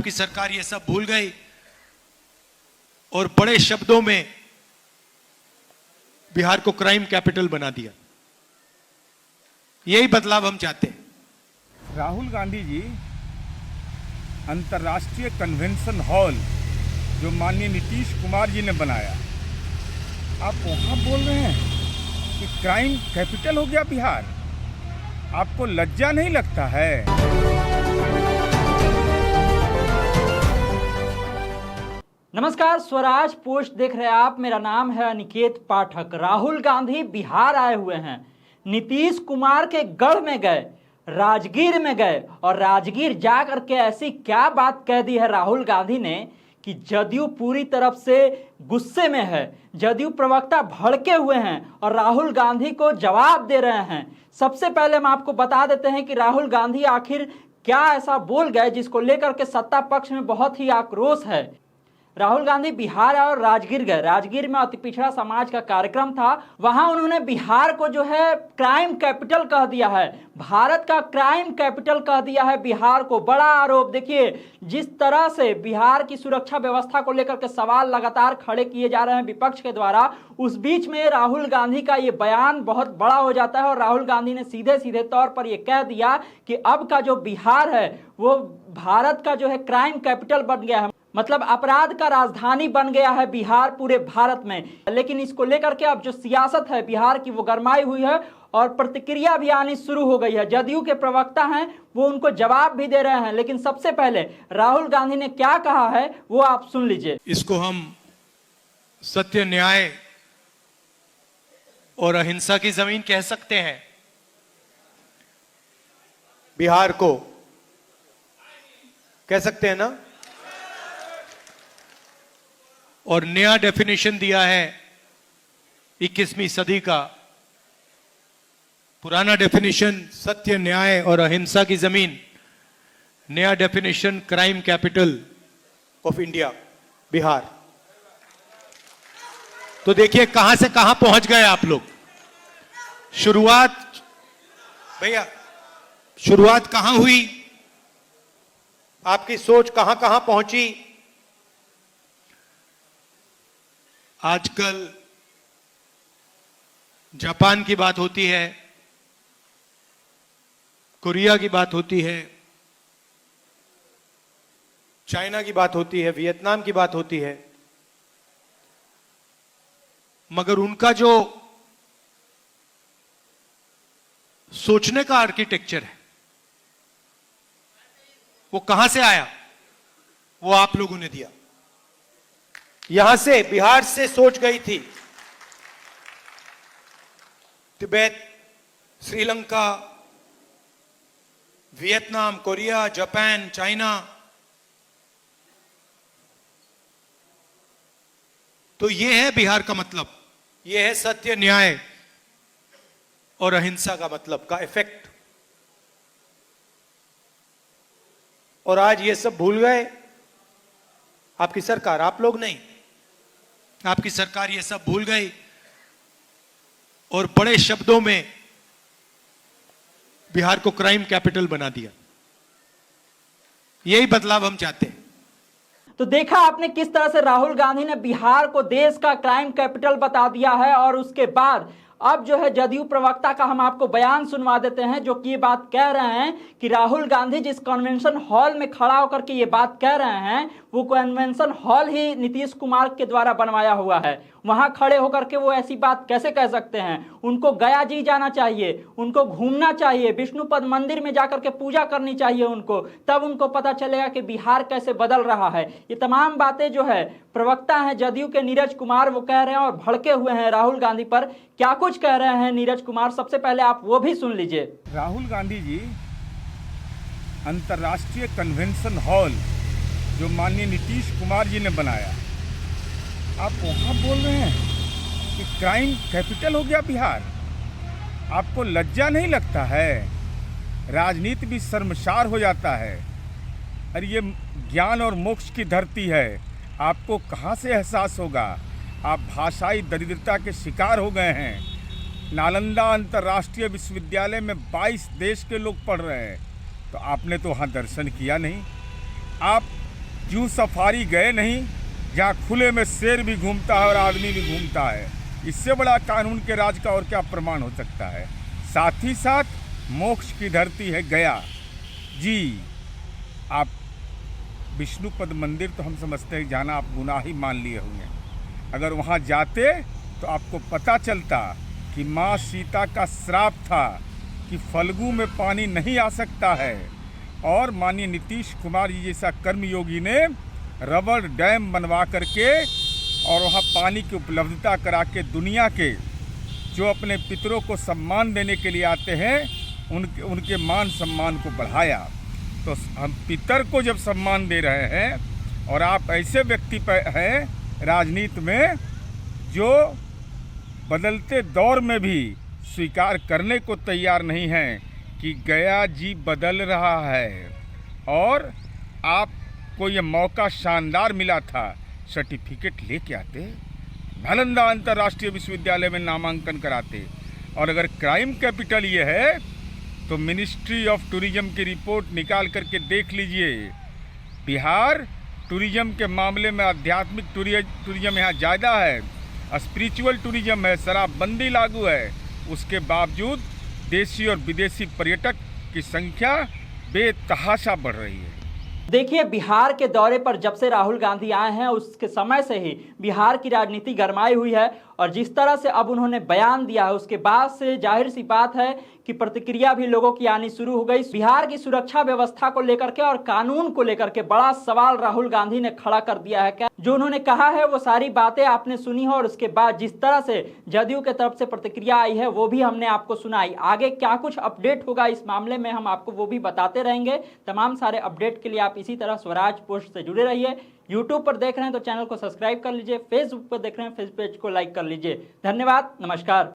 आपकी सरकार ये सब भूल गई और बड़े शब्दों में बिहार को क्राइम कैपिटल बना दिया। यही बदलाव हम चाहते हैं। राहुल गांधी जी अंतर्राष्ट्रीय कन्वेंशन हॉल जो माननीय नीतीश कुमार जी ने बनाया, आप वहाँ बोल रहे हैं कि क्राइम कैपिटल हो गया बिहार। आपको लज्जा नहीं लगता है? नमस्कार, स्वराज पोस्ट देख रहे हैं आप। मेरा नाम है अनिकेत पाठक। राहुल गांधी बिहार आए हुए हैं, नीतीश कुमार के गढ़ में गए, राजगीर में गए और राजगीर जा करके ऐसी क्या बात कह दी है राहुल गांधी ने कि जदयू पूरी तरफ से गुस्से में है। जदयू प्रवक्ता भड़के हुए हैं और राहुल गांधी को जवाब दे रहे हैं। सबसे पहले हम आपको बता देते हैं कि राहुल गांधी आखिर क्या ऐसा बोल गए जिसको लेकर के सत्ता पक्ष में बहुत ही आक्रोश है। राहुल गांधी बिहार और राजगीर गए। राजगीर में अति पिछड़ा समाज का कार्यक्रम था। वहां उन्होंने बिहार को जो है क्राइम कैपिटल कह दिया है, भारत का क्राइम कैपिटल कह दिया है बिहार को। बड़ा आरोप। देखिए जिस तरह से बिहार की सुरक्षा व्यवस्था को लेकर के सवाल लगातार खड़े किए जा रहे हैं विपक्ष के द्वारा, उस बीच में राहुल गांधी का ये बयान बहुत बड़ा हो जाता है और राहुल गांधी ने सीधे सीधे तौर पर यह कह दिया कि अब का जो बिहार है वो भारत का जो है क्राइम कैपिटल बन गया है, मतलब अपराध का राजधानी बन गया है बिहार पूरे भारत में। लेकिन इसको लेकर के अब जो सियासत है बिहार की वो गरमाई हुई है और प्रतिक्रिया भी आनी शुरू हो गई है। जदयू के प्रवक्ता हैं वो उनको जवाब भी दे रहे हैं। लेकिन सबसे पहले राहुल गांधी ने क्या कहा है वो आप सुन लीजिए। इसको हम सत्य, न्याय और अहिंसा की जमीन कह सकते हैं। बिहार को कह सकते हैं ना। और नया डेफिनेशन दिया है 21वीं सदी का। पुराना डेफिनेशन सत्य, न्याय और अहिंसा की जमीन, नया definition crime capital of India Bihar. तो देखिए कहां से कहां पहुंच गए आप लोग। शुरुआत भैया, शुरुआत कहां हुई, आपकी सोच कहां कहां पहुंची। आजकल जापान की बात होती है, कोरिया की बात होती है, चाइना की बात होती है, वियतनाम की बात होती है, मगर उनका जो सोचने का आर्किटेक्चर है वो कहां से आया, वो आप लोगों ने दिया। यहां से, बिहार से सोच गई थी। Tibet, Sri Lanka, Vietnam, Korea, Japan, China. तो यह है बिहार का मतलब, यह है सत्य, न्याय और अहिंसा का मतलब, का इफेक्ट। और आज ये सब भूल गए आपकी सरकार, आप लोग नहीं, आपकी सरकार ये सब भूल गई और बड़े शब्दों में बिहार को क्राइम कैपिटल बना दिया। यही बदलाव हम चाहते हैं। तो देखा आपने किस तरह से राहुल गांधी ने बिहार को देश का क्राइम कैपिटल बता दिया है। और उसके बाद अब जो है जदयू प्रवक्ता का हम आपको बयान सुनवा देते हैं जो कि ये बात कह रहे हैं कि राहुल गांधी जिस कन्वेंशन हॉल में खड़ा होकर के ये बात कह रहे हैं वो कन्वेंशन हॉल ही नीतीश कुमार के द्वारा बनवाया हुआ है। वहां खड़े होकर के वो ऐसी बात कैसे कह सकते हैं। उनको गया जी जाना चाहिए, उनको घूमना चाहिए, विष्णुपद मंदिर में जाकर के पूजा करनी चाहिए उनको, तब उनको पता चलेगा कि बिहार कैसे बदल रहा है। ये तमाम बातें जो है प्रवक्ता हैं जदयू के नीरज कुमार वो कह रहे हैं और भड़के हुए हैं राहुल गांधी पर। क्या कुछ कह रहे हैं नीरज कुमार, सबसे पहले आप वो भी सुन लीजिए। राहुल गांधी जी अंतर्राष्ट्रीय कन्वेंशन हॉल जो माननीय नीतीश कुमार जी ने बनाया, आप वहाँ बोल रहे हैं कि क्राइम कैपिटल हो गया बिहार। आपको लज्जा नहीं लगता है? राजनीति भी शर्मसार हो जाता है। अरे ये ज्ञान और मोक्ष की धरती है, आपको कहाँ से एहसास होगा? आप भाषाई दरिद्रता के शिकार हो गए हैं। नालंदा अंतर्राष्ट्रीय विश्वविद्यालय में 22 देश के लोग पढ़ रहे हैं, तो आपने तो वहाँ दर्शन किया नहीं। आप जू सफारी गए नहीं, जहाँ खुले में शेर भी घूमता है और आदमी भी घूमता है। इससे बड़ा कानून के राज का और क्या प्रमाण हो सकता है। साथ ही साथ मोक्ष की धरती है गया। जी, आप विष्णुपद मंदिर तो हम समझते हैं जाना आप गुनाह ही मान लिए होंगे। अगर वहाँ जाते तो आपको पता चलता कि माँ सीता का श्राप था कि फल्गु में पानी नहीं आ सकता है, और माननीय नीतीश कुमार जी जैसा कर्मयोगी ने रबर डैम बनवा करके और वहाँ पानी की उपलब्धता करा के दुनिया के जो अपने पितरों को सम्मान देने के लिए आते हैं उनके मान सम्मान को बढ़ाया। तो हम पितर को जब सम्मान दे रहे हैं और आप ऐसे व्यक्ति पर हैं राजनीति में जो बदलते दौर में भी स्वीकार करने को तैयार नहीं हैं कि गया जी बदल रहा है, और आपको ये मौका शानदार मिला था, सर्टिफिकेट लेके आते, नालंदा अंतर्राष्ट्रीय विश्वविद्यालय में नामांकन कराते। और अगर क्राइम कैपिटल ये है तो मिनिस्ट्री ऑफ टूरिज्म की रिपोर्ट निकाल करके देख लीजिए। बिहार टूरिज्म के मामले में आध्यात्मिक टूरिज्म यहाँ ज़्यादा है, स्पिरिचुअल टूरिज्म है, शराबबंदी लागू है, उसके बावजूद देशी और विदेशी पर्यटक की संख्या बेतहाशा बढ़ रही है। देखिए, बिहार के दौरे पर जब से राहुल गांधी आए हैं उसके समय से ही बिहार की राजनीति गरमाई हुई है, और जिस तरह से अब उन्होंने बयान दिया है उसके बाद से जाहिर सी बात है कि प्रतिक्रिया भी लोगों की आनी शुरू हो गई। बिहार की सुरक्षा व्यवस्था को लेकर के और कानून को लेकर के बड़ा सवाल राहुल गांधी ने खड़ा कर दिया है। क्या जो उन्होंने कहा है वो सारी बातें आपने सुनी हो, और उसके बाद जिस तरह से जदयू के तरफ से प्रतिक्रिया आई है वो भी हमने आपको सुनाई। आगे क्या कुछ अपडेट होगा इस मामले में हम आपको वो भी बताते रहेंगे। तमाम सारे अपडेट के लिए आप इसी तरह स्वराज पोस्ट से जुड़े रहिए। यूट्यूब पर देख रहे हैं तो चैनल को सब्सक्राइब कर लीजिए, फेसबुक पर देख रहे हैं फेस पेज को लाइक कर लीजिए। धन्यवाद, नमस्कार।